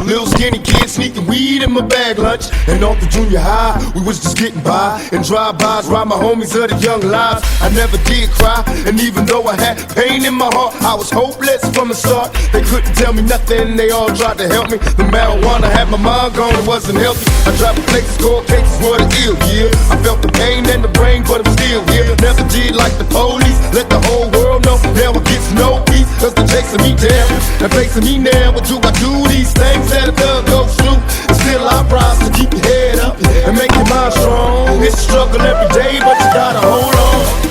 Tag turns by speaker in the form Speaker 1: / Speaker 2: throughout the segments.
Speaker 1: Little skinny kid sneaking weed in my bag lunch. And off the junior high, we was just getting by. And drive-bys, ride my homies of the young lives. I never did cry, and even though I had pain in my heart, I was hopeless from the start. They couldn't tell me nothing, they all tried to help me. The marijuana had my mind gone, it wasn't healthy. I dropped places, cold cases, what a ill, yeah. I felt the pain and the brain, but I'm still here. Never did like the police, let the whole world know. Now I get no peace, cause they're chasing me down. They're facing me now, but do I do these things that a thug goes through? And still I rise to keep your head up and make your mind strong. It's a struggle every day, but you gotta hold on.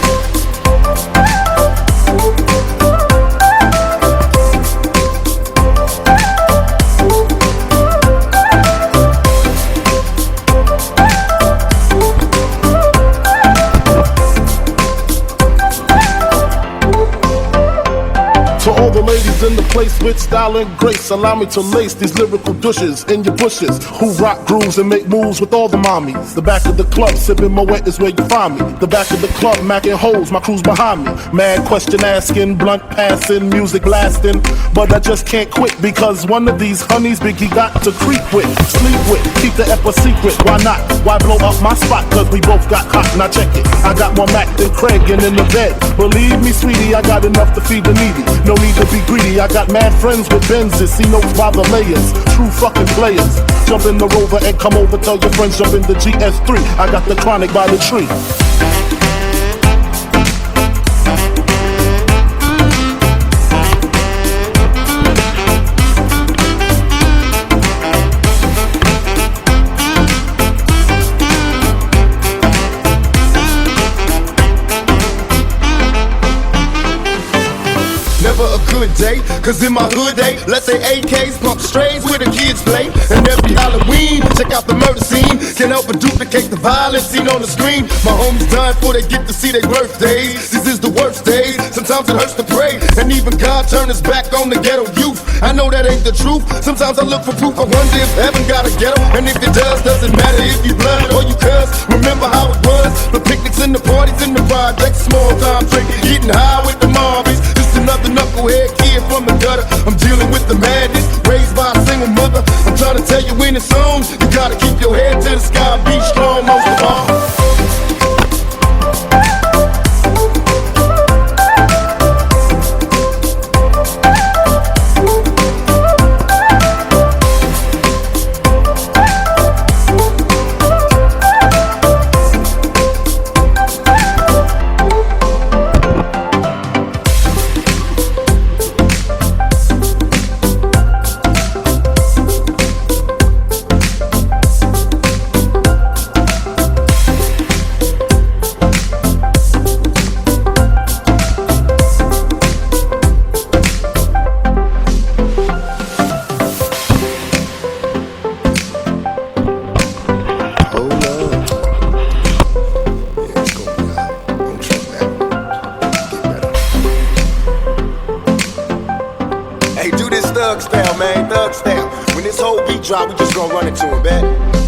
Speaker 2: To all the ladies in the place with style and grace, allow me to lace these lyrical douches in your bushes who rock grooves and make moves with all the mommies. The back of the club, sipping my wet is where you find me. The back of the club, macking hoes, my crew's behind me. Mad question asking, blunt passing, music blasting. But I just can't quit because one of these honeys Biggie got to creep with, sleep with, keep the ep a secret. Why not? Why blow up my spot? Cause we both got hot. Now check it. I got more Mac than Craig and in the bed. Believe me, sweetie, I got enough to feed the needy. No need to be greedy, I got mad friends with Benzes. See notes by the layers, true fucking players. Jump in the Rover and come over, tell your friends jump in the GS3. I got the chronic by the tree.
Speaker 1: Never a good day, cause in my hood they let's say AKs pump strays where the kids play. And every Halloween, check out the murder scene. Can't help but duplicate the violence seen on the screen. My homies dying before they get to see their birthdays. This is the worst days, sometimes it hurts to pray. And even God turned his back on the ghetto youth. I know that ain't the truth, sometimes I look for proof. I wonder if heaven got a ghetto. And if it does, doesn't matter if you blood or you cuss. Remember how it was, the picnics and the parties in the projects. Small time drinking, getting high with the Marvies. Another knucklehead kid from the gutter. I'm dealing with the madness, raised by a single mother. I'm trying to tell you when it's on, you gotta keep your head to the sky, be strong most of all. Hey, do this thug style, man, thug style. When this whole beat drop, we just gonna run into him, man.